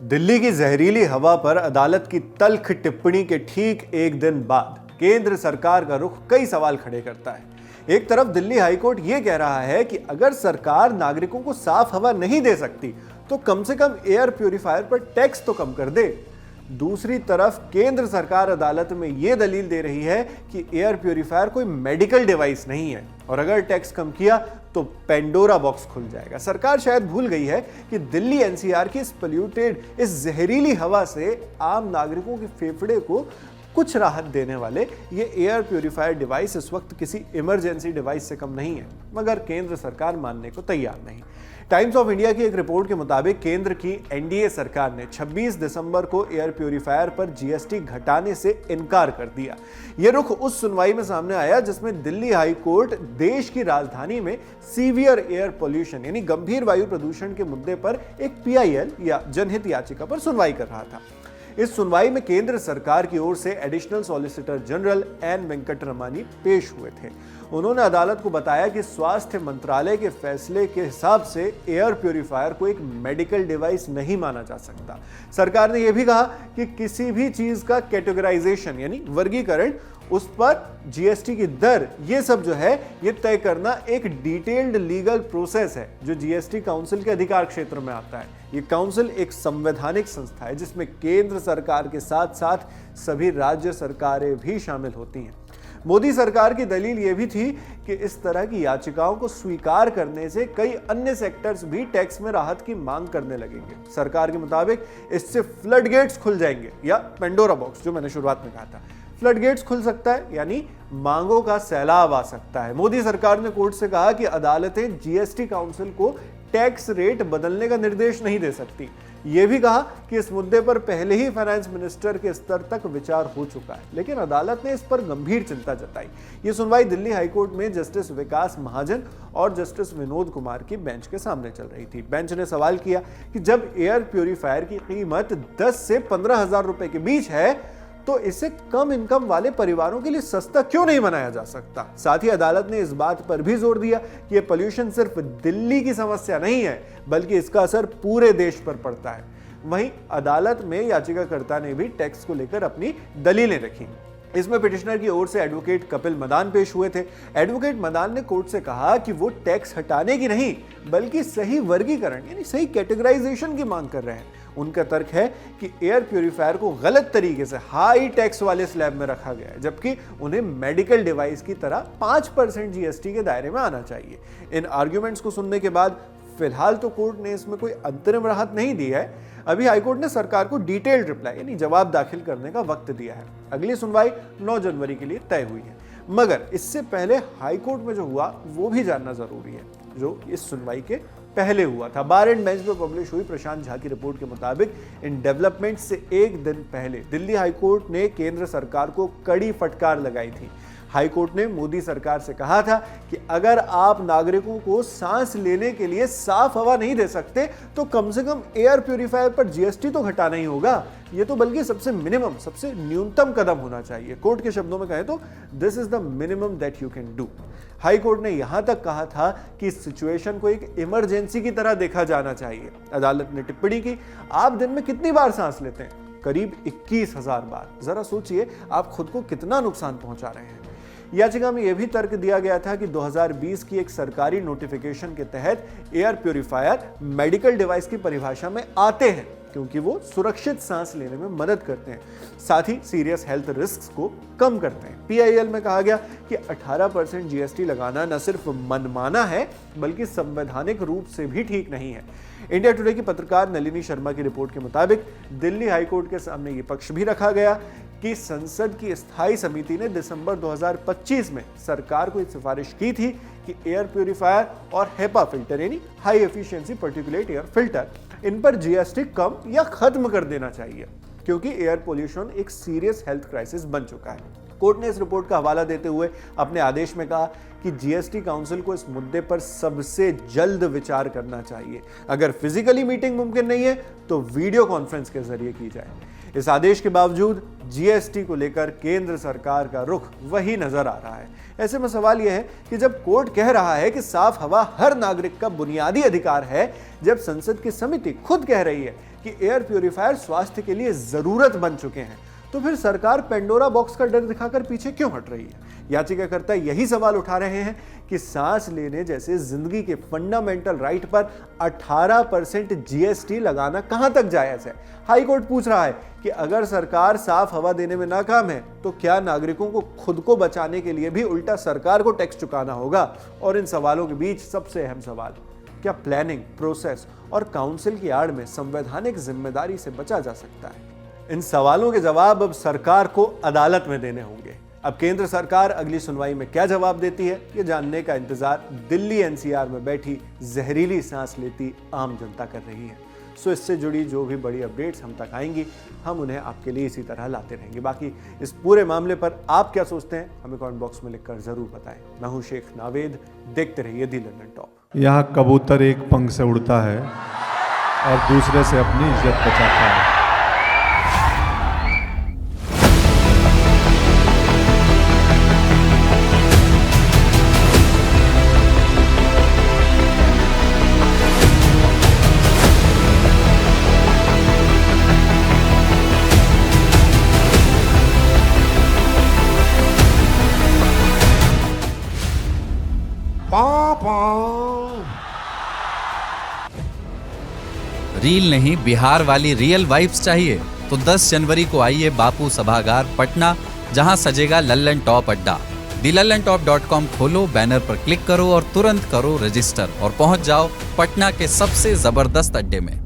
दिल्ली की जहरीली हवा पर अदालत की तल्ख टिप्पणी के ठीक एक दिन बाद केंद्र सरकार का रुख कई सवाल खड़े करता है। एक तरफ दिल्ली हाईकोर्ट ये कह रहा है कि अगर सरकार नागरिकों को साफ हवा नहीं दे सकती तो कम से कम एयर प्यूरिफायर पर टैक्स तो कम कर दे। दूसरी तरफ केंद्र सरकार अदालत में यह दलील दे रही है कि एयर प्यूरिफायर कोई मेडिकल डिवाइस नहीं है और अगर टैक्स कम किया तो पेंडोरा बॉक्स खुल जाएगा। सरकार शायद भूल गई है कि दिल्ली एनसीआर की इस जहरीली हवा से आम नागरिकों के फेफड़े को कुछ राहत देने वाले ये एयर प्यूरिफायर डिवाइस इस वक्त किसी इमरजेंसी डिवाइस से कम नहीं है, मगर केंद्र सरकार मानने को तैयार नहीं। टाइम्स ऑफ इंडिया की एक रिपोर्ट के मुताबिक केंद्र की एनडीए सरकार ने 26 दिसंबर को एयर प्यूरिफायर पर जीएसटी घटाने से इनकार कर दिया। यह रुख उस सुनवाई में सामने आया जिसमें दिल्ली हाई कोर्ट देश की राजधानी में सीवियर एयर पोल्यूशन यानी गंभीर वायु प्रदूषण के मुद्दे पर एक पीआईएल या जनहित याचिका पर सुनवाई कर रहा था। इस सुनवाई में केंद्र सरकार की ओर से additional solicitor general N Venkataramani पेश हुए थे। उन्होंने अदालत को बताया कि स्वास्थ्य मंत्रालय के फैसले के हिसाब से एयर प्यूरिफायर को एक मेडिकल डिवाइस नहीं माना जा सकता। सरकार ने यह भी कहा कि किसी भी चीज का कैटेगराइजेशन यानी वर्गीकरण, उस पर जीएसटी की दर, ये सब जो है ये तय करना एक डिटेल्ड लीगल प्रोसेस है जो जीएसटी काउंसिल के अधिकार क्षेत्र में आता है। ये काउंसिल एक संवैधानिक संस्था है जिसमें केंद्र सरकार के साथ साथ सभी राज्य सरकारें भी शामिल होती हैं। मोदी सरकार की दलील यह भी थी कि इस तरह की याचिकाओं को स्वीकार करने से कई अन्य सेक्टर्स भी टैक्स में राहत की मांग करने लगेंगे। सरकार के मुताबिक इससे फ्लड गेट्स खुल जाएंगे या पेंडोरा बॉक्स, जो मैंने शुरुआत में कहा था। फ्लड गेट्स खुल सकता है यानी मांगों का सैलाब आ सकता है। मोदी सरकार ने कोर्ट से कहा कि अदालतें जीएसटी काउंसिल को टैक्स रेट बदलने का निर्देश नहीं दे सकती। यह भी कहा कि इस मुद्दे पर पहले ही फाइनेंस मिनिस्टर के स्तर तक विचार हो चुका है, लेकिन अदालत ने इस पर गंभीर चिंता जताई। यह सुनवाई दिल्ली हाईकोर्ट में जस्टिस विकास महाजन और जस्टिस विनोद कुमार की बेंच के सामने चल रही थी। बेंच ने सवाल किया कि जब एयर प्यूरिफायर की कीमत 10 से 15,000 रुपए के बीच है तो इसे कम इनकम वाले परिवारों के लिए सस्ता क्यों नहीं बनाया जा सकता। साथ ही अदालत ने इस बात पर भी जोर दिया कि यह पोल्यूशन सिर्फ दिल्ली की समस्या नहीं है बल्कि इसका असर पूरे देश पर पड़ता है। वहीं अदालत में याचिकाकर्ता ने भी टैक्स को लेकर अपनी दलीलें रखी। इसमें पिटिशनर की ओर से एडवोकेट कपिल मदान पेश हुए थे। एडवोकेट मदान ने कोर्ट से कहा कि वो टैक्स हटाने की नहीं बल्कि सही वर्गीकरण यानी सही कैटेगराइजेशन की मांग कर रहे हैं। उनका तर्क है कि एयर प्यूरिफायर को गलत तरीके से हाई टैक्स वाले स्लैब में रखा गया है, जबकि उन्हें मेडिकल डिवाइस की तरह 5% जीएसटी के दायरे में आना चाहिए। इन आर्ग्यूमेंट्स को सुनने के बाद फिलहाल तो कोर्ट ने इसमें कोई अंतरिम राहत नहीं दी है। अभी हाईकोर्ट ने सरकार को डिटेल्ड रिप्लाई यानी जवाब दाखिल करने का वक्त दिया है। अगली सुनवाई 9 जनवरी के लिए तय हुई है, मगर इससे पहले हाईकोर्ट में जो हुआ वो भी जानना जरूरी है, जो इस सुनवाई के पहले हुआ था। बार एंड बेंच में पब्लिश हुई प्रशांत झा की रिपोर्ट के मुताबिक इन डेवलपमेंट से एक दिन पहले दिल्ली हाईकोर्ट ने केंद्र सरकार को कड़ी फटकार लगाई थी। हाईकोर्ट ने मोदी सरकार से कहा था कि अगर आप नागरिकों को सांस लेने के लिए साफ हवा नहीं दे सकते तो कम से कम एयर प्यूरिफायर पर जीएसटी तो घटाना ही होगा। ये तो बल्कि सबसे मिनिमम, सबसे न्यूनतम कदम होना चाहिए। कोर्ट के शब्दों में कहें तो this is the minimum that you can do. High court ने यहां तक कहा था कि इस सिचुएशन को एक इमरजेंसी की तरह देखा जाना चाहिए। अदालत ने टिप्पणी की, आप दिन में कितनी बार सांस लेते हैं? करीब 21,000 बार। जरा सोचिए आप खुद को कितना नुकसान पहुंचा रहे हैं। याचिका में यह भी तर्क दिया गया था कि 2020 की एक सरकारी नोटिफिकेशन के तहत एयर प्यूरिफायर मेडिकल डिवाइस की परिभाषा में आते हैं क्योंकि वो सुरक्षित सांस लेने में मदद करते हैं, साथ ही सीरियस हेल्थ रिस्क को कम करते हैं। पीआईएल में कहा गया कि 18% जीएसटी लगाना न सिर्फ मनमाना है बल्कि संवैधानिक रूप से भी ठीक नहीं है। इंडिया टुडे की पत्रकार नलिनी शर्मा की रिपोर्ट के मुताबिक दिल्ली हाईकोर्ट के सामने ये पक्ष भी रखा गया कि संसद की स्थायी समिति ने दिसंबर 2025 में सरकार को एक सिफारिश की थी कि एयर प्यूरिफायर और हेपा फिल्टर यानी high efficiency particulate air filter, इन पर जीएसटी कम या खत्म कर देना चाहिए क्योंकि एयर पोल्यूशन एक सीरियस हेल्थ क्राइसिस बन चुका है। कोर्ट ने इस रिपोर्ट का हवाला देते हुए अपने आदेश में कहा कि जीएसटी काउंसिल को इस मुद्दे पर सबसे जल्द विचार करना चाहिए। अगर फिजिकली मीटिंग मुमकिन नहीं है तो वीडियो कॉन्फ्रेंस के जरिए की जाए। इस आदेश के बावजूद जीएसटी को लेकर केंद्र सरकार का रुख वही नजर आ रहा है। ऐसे में सवाल यह है कि जब कोर्ट कह रहा है कि साफ हवा हर नागरिक का बुनियादी अधिकार है, जब संसद की समिति खुद कह रही है कि एयर प्यूरिफायर स्वास्थ्य के लिए जरूरत बन चुके हैं, तो फिर सरकार पेंडोरा बॉक्स का डर दिखाकर पीछे क्यों हट रही है? याचिकाकर्ता यही सवाल उठा रहे हैं कि सांस लेने जैसे जिंदगी के फंडामेंटल राइट पर 18% जीएसटी लगाना कहां तक जायज है? हाईकोर्ट पूछ रहा है कि अगर सरकार साफ हवा देने में नाकाम है तो क्या नागरिकों को खुद को बचाने के लिए भी उल्टा सरकार को टैक्स चुकाना होगा? और इन सवालों के बीच सबसे अहम सवाल, क्या प्लानिंग, प्रोसेस और काउंसिल की आड़ में संवैधानिक जिम्मेदारी से बचा जा सकता है? इन सवालों के जवाब अब सरकार को अदालत में देने होंगे। अब केंद्र सरकार अगली सुनवाई में क्या जवाब देती है, ये जानने का इंतजार दिल्ली एनसीआर में बैठी जहरीली सांस लेती आम जनता कर रही है। सो इससे जुड़ी जो भी बड़ी अपडेट्स हम तक आएंगी, हम उन्हें आपके लिए इसी तरह लाते रहेंगे। बाकी इस पूरे मामले पर आप क्या सोचते हैं, हमें कमेंट बॉक्स में लिखकर जरूर बताएं। मैं हूं शेख नावेद, देखते रहिए दी लंदन टॉप। यहाँ कबूतर एक पंख से उड़ता है और दूसरे से अपनी इज्जत बचाता है। रील नहीं, बिहार वाली रियल वाइब्स चाहिए तो 10 जनवरी को आइए बापू सभागार पटना, जहां सजेगा लल्लन टॉप अड्डा। thelallanTop.com खोलो, बैनर पर क्लिक करो और तुरंत करो रजिस्टर और पहुंच जाओ पटना के सबसे जबरदस्त अड्डे में।